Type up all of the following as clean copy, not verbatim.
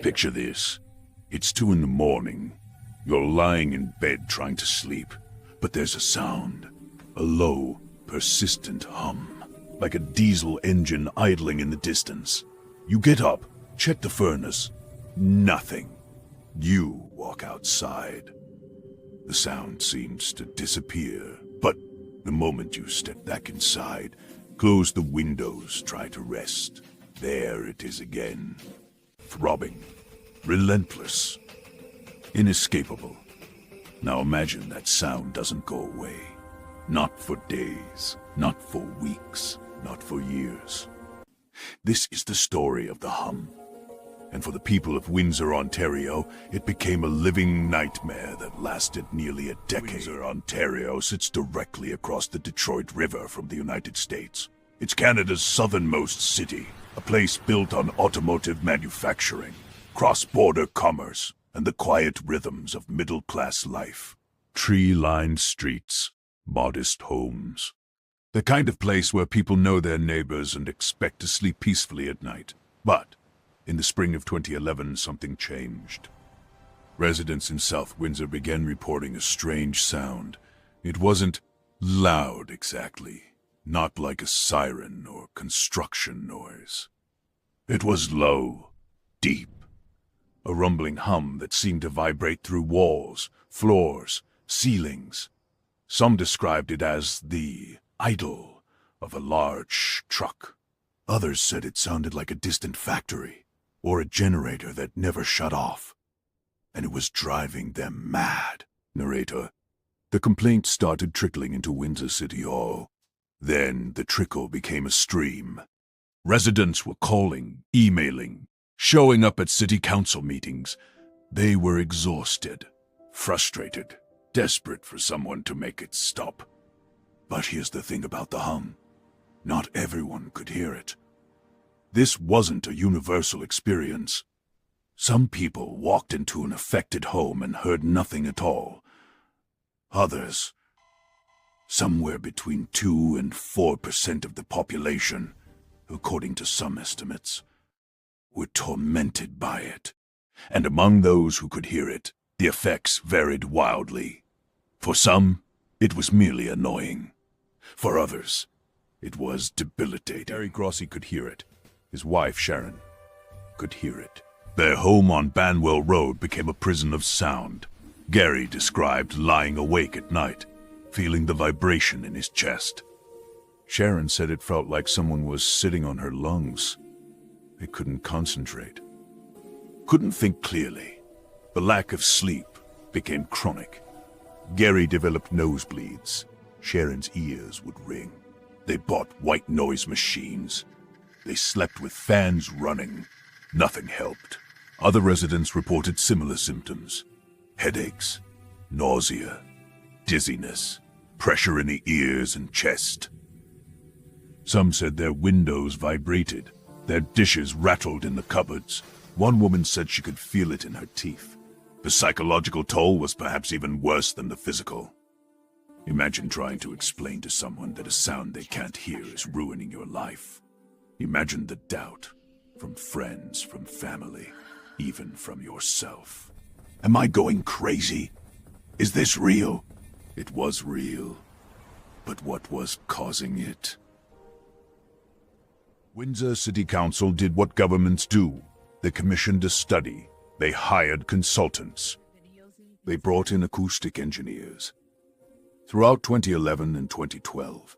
Picture this. It's 2 in the morning. You're lying in bed trying to sleep, but there's a sound. A low, persistent hum, like a diesel engine idling in the distance. You get up, check the furnace. Nothing. You walk outside. The sound seems to disappear, but the moment you step back inside, close the windows, try to rest, there it is again. Throbbing, relentless, inescapable. Now imagine that sound doesn't go away. Not for days, not for weeks, not for years. This is the story of the hum. And for the people of Windsor, Ontario, it became a living nightmare that lasted nearly a decade. Windsor, Ontario sits directly across the Detroit River from the United States. It's Canada's southernmost city, a place built on automotive manufacturing, cross-border commerce, and the quiet rhythms of middle-class life. Tree-lined streets, modest homes. The kind of place where people know their neighbors and expect to sleep peacefully at night. But in the spring of 2011, something changed. Residents in South Windsor began reporting a strange sound. It wasn't loud exactly, not like a siren or construction noise. It was low, deep, a rumbling hum that seemed to vibrate through walls, floors, ceilings. Some described it as the idle of a large truck. Others said it sounded like a distant factory, or a generator that never shut off. And it was driving them mad. Narrator. The complaint started trickling into Windsor City Hall. Then the trickle became a stream. Residents were calling, emailing, showing up at city council meetings. They were exhausted, frustrated, desperate for someone to make it stop. But here's the thing about the hum. Not everyone could hear it. This wasn't a universal experience. Some people walked into an affected home and heard nothing at all. Others, somewhere between 2 and 4% of the population, according to some estimates, were tormented by it. And among those who could hear it, the effects varied wildly. For some, it was merely annoying. For others, it was debilitating. Gary Grossi could hear it. His wife, Sharon, could hear it. Their home on Banwell Road became a prison of sound. Gary described lying awake at night, feeling the vibration in his chest. Sharon said it felt like someone was sitting on her lungs. They couldn't concentrate, couldn't think clearly. The lack of sleep became chronic. Gary developed nosebleeds. Sharon's ears would ring. They bought white noise machines. They slept with fans running. Nothing helped. Other residents reported similar symptoms. Headaches, nausea, dizziness, pressure in the ears and chest. Some said their windows vibrated. Their dishes rattled in the cupboards. One woman said she could feel it in her teeth. The psychological toll was perhaps even worse than the physical. Imagine trying to explain to someone that a sound they can't hear is ruining your life. Imagine the doubt from friends, from family, even from yourself. Am I going crazy? Is this real? It was real. But what was causing it? Windsor City Council did what governments do. They commissioned a study. They hired consultants. They brought in acoustic engineers. Throughout 2011 and 2012,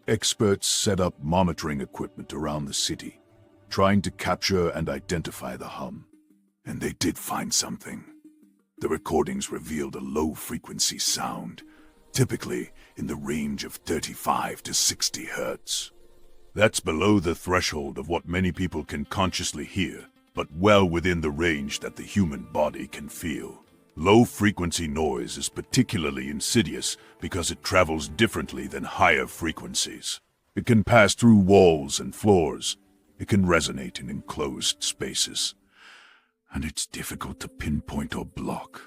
experts set up monitoring equipment around the city, trying to capture and identify the hum. And they did find something. The recordings revealed a low-frequency sound, typically in the range of 35 to 60 hertz. That's below the threshold of what many people can consciously hear, but well within the range that the human body can feel. Low-frequency noise is particularly insidious because it travels differently than higher frequencies. It can pass through walls and floors. It can resonate in enclosed spaces. And it's difficult to pinpoint or block.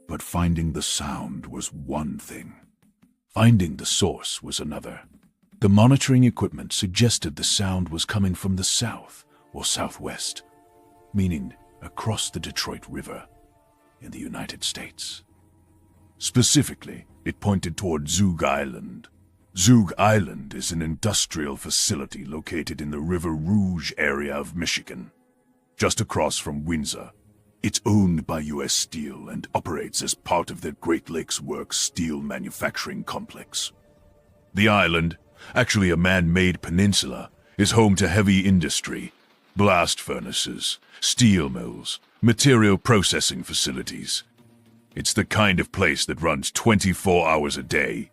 But finding the sound was one thing. Finding the source was another. The monitoring equipment suggested the sound was coming from the south or southwest, meaning across the Detroit River in the United States. Specifically, it pointed toward Zug Island. Zug Island is an industrial facility located in the River Rouge area of Michigan, just across from Windsor. It's owned by U.S. Steel and operates as part of their Great Lakes Works steel manufacturing complex. The island, actually a man-made peninsula, is home to heavy industry, blast furnaces, steel mills, material processing facilities. It's the kind of place that runs 24 hours a day,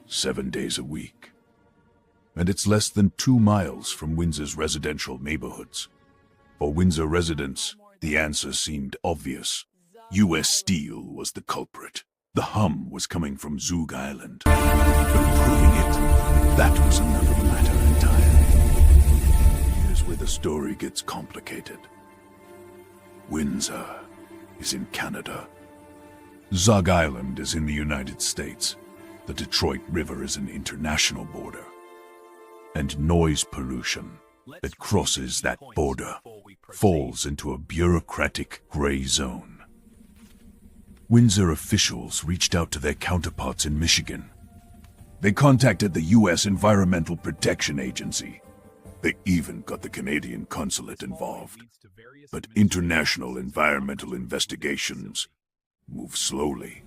7 days a week. And it's less than 2 miles from Windsor's residential neighborhoods. For Windsor residents, the answer seemed obvious. U.S. Steel was the culprit. The hum was coming from Zug Island. But proving it, that was another matter entirely. Here's where the story gets complicated. Windsor is in Canada. Zug Island is in the United States. The Detroit River is an international border. And noise pollution that crosses that border falls into a bureaucratic gray zone. Windsor officials reached out to their counterparts in Michigan. They contacted the U.S. Environmental Protection Agency. They even got the Canadian consulate involved. But international environmental investigations move slowly,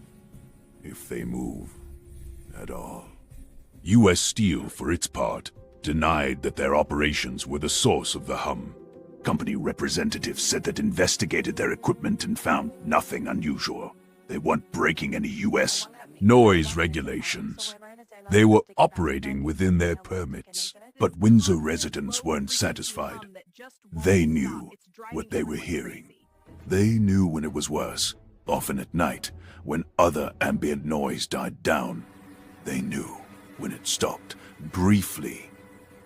if they move at all. U.S. Steel, for its part, denied that their operations were the source of the hum. Company representatives said that investigated their equipment and found nothing unusual. They weren't breaking any U.S. noise regulations. They were operating within their permits. But Windsor residents weren't satisfied. They knew what they were hearing. They knew when it was worse, often at night, when other ambient noise died down. They knew when it stopped, briefly,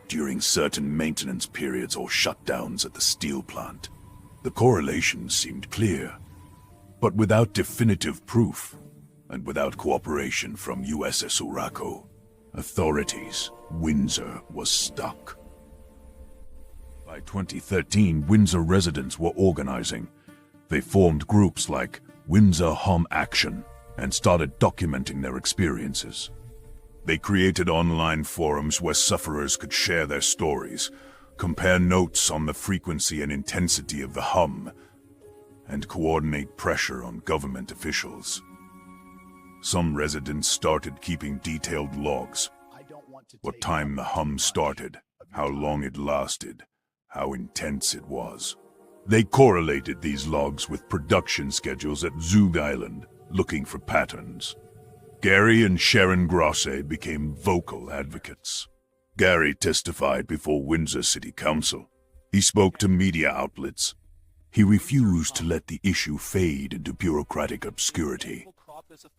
during certain maintenance periods or shutdowns at the steel plant. The correlation seemed clear, but without definitive proof, and without cooperation from USS Uraco, authorities, Windsor was stuck. By 2013, Windsor residents were organizing. They formed groups like Windsor Hum Action and started documenting their experiences. They created online forums where sufferers could share their stories, compare notes on the frequency and intensity of the hum, and coordinate pressure on government officials. Some residents started keeping detailed logs. What time the hum started, how long it lasted, how intense it was. They correlated these logs with production schedules at Zug Island, looking for patterns. Gary and Sharon Grosse became vocal advocates. Gary testified before Windsor City Council. He spoke to media outlets. He refused to let the issue fade into bureaucratic obscurity.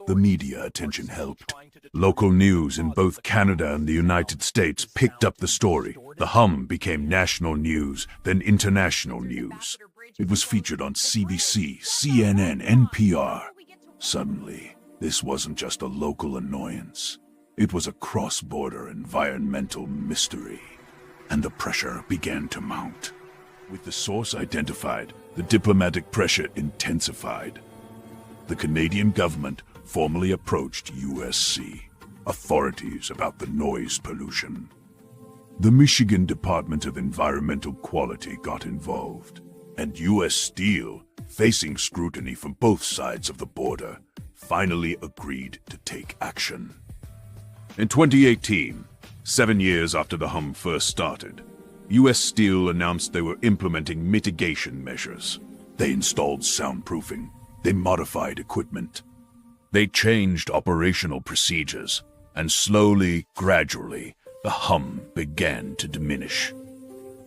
The media attention helped. Local news in both Canada and the United States picked up the story. The hum became national news, then international news. It was featured on CBC, CNN, NPR. Suddenly, this wasn't just a local annoyance. It was a cross-border environmental mystery. And the pressure began to mount. With the source identified, the diplomatic pressure intensified. The Canadian government formally approached USC authorities about the noise pollution. The Michigan Department of Environmental Quality got involved, and U.S. Steel, facing scrutiny from both sides of the border, finally agreed to take action. In 2018, 7 years after the hum first started, U.S. Steel announced they were implementing mitigation measures. They installed soundproofing. They modified equipment. They changed operational procedures, and slowly, gradually, the hum began to diminish.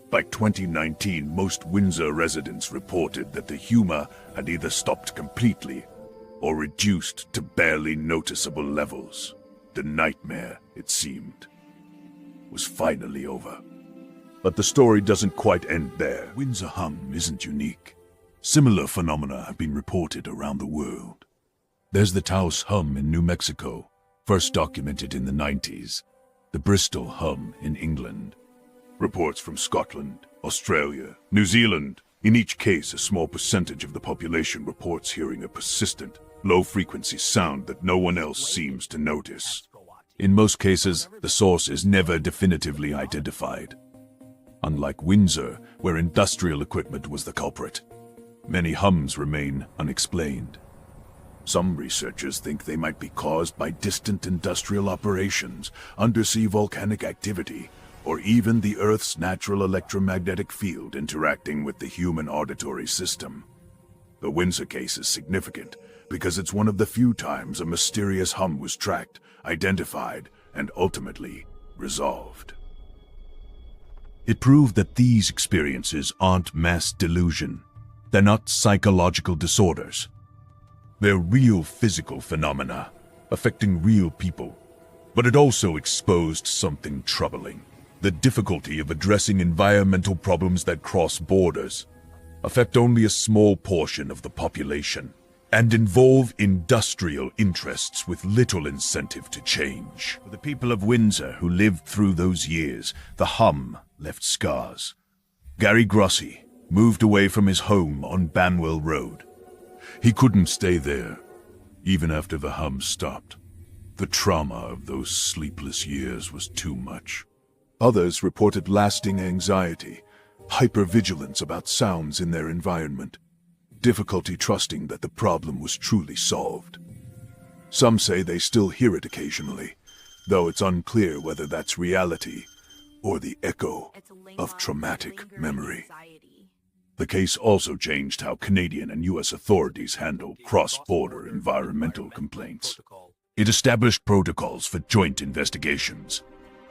By 2019, most Windsor residents reported that the humor had either stopped completely or reduced to barely noticeable levels. The nightmare, it seemed, was finally over. But the story doesn't quite end there. Windsor Hum isn't unique. Similar phenomena have been reported around the world. There's the Taos Hum in New Mexico, first documented in the 90s. The Bristol Hum in England. Reports from Scotland, Australia, New Zealand, In each case, a small percentage of the population reports hearing a persistent, low-frequency sound that no one else seems to notice. In most cases, the source is never definitively identified. Unlike Windsor, where industrial equipment was the culprit, many hums remain unexplained. Some researchers think they might be caused by distant industrial operations, undersea volcanic activity, or even the Earth's natural electromagnetic field interacting with the human auditory system. The Windsor case is significant because it's one of the few times a mysterious hum was tracked, identified, and ultimately resolved. It proved that these experiences aren't mass delusion. They're not psychological disorders. They're real physical phenomena, affecting real people. But it also exposed something troubling: the difficulty of addressing environmental problems that cross borders, affect only a small portion of the population, and involve industrial interests with little incentive to change. For the people of Windsor who lived through those years, the hum left scars. Gary Grossi moved away from his home on Banwell Road. He couldn't stay there, even after the hum stopped. The trauma of those sleepless years was too much. Others reported lasting anxiety, hypervigilance about sounds in their environment, difficulty trusting that the problem was truly solved. Some say they still hear it occasionally, though it's unclear whether that's reality or the echo of traumatic memory. The case also changed how Canadian and U.S. authorities handle cross-border environmental complaints. It established protocols for joint investigations.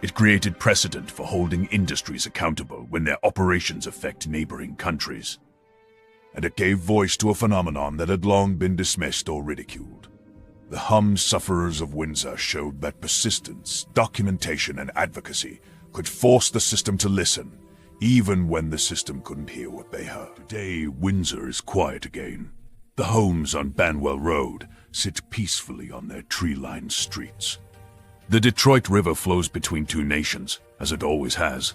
It created precedent for holding industries accountable when their operations affect neighboring countries. And it gave voice to a phenomenon that had long been dismissed or ridiculed. The hum sufferers of Windsor showed that persistence, documentation, and advocacy could force the system to listen, even when the system couldn't hear what they heard. Today, Windsor is quiet again. The homes on Banwell Road sit peacefully on their tree-lined streets. The Detroit River flows between two nations, as it always has.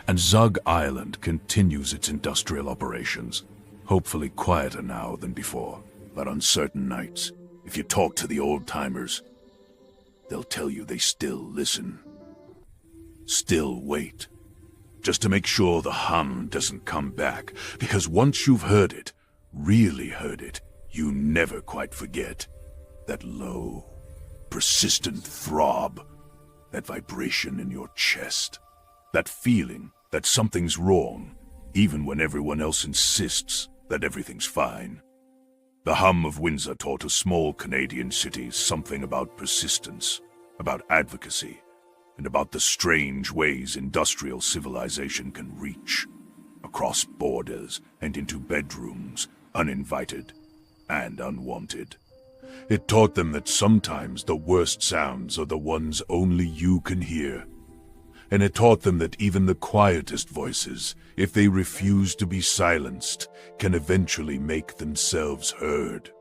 And Zug Island continues its industrial operations, hopefully quieter now than before. But on certain nights, if you talk to the old-timers, they'll tell you they still listen. Still wait. Just to make sure the hum doesn't come back, because once you've heard it, really heard it, you never quite forget. That low, persistent throb, that vibration in your chest, that feeling that something's wrong, even when everyone else insists that everything's fine. The hum of Windsor taught a small Canadian city something about persistence, about advocacy, and about the strange ways industrial civilization can reach, across borders and into bedrooms, uninvited and unwanted. It taught them that sometimes the worst sounds are the ones only you can hear. And it taught them that even the quietest voices, if they refuse to be silenced, can eventually make themselves heard.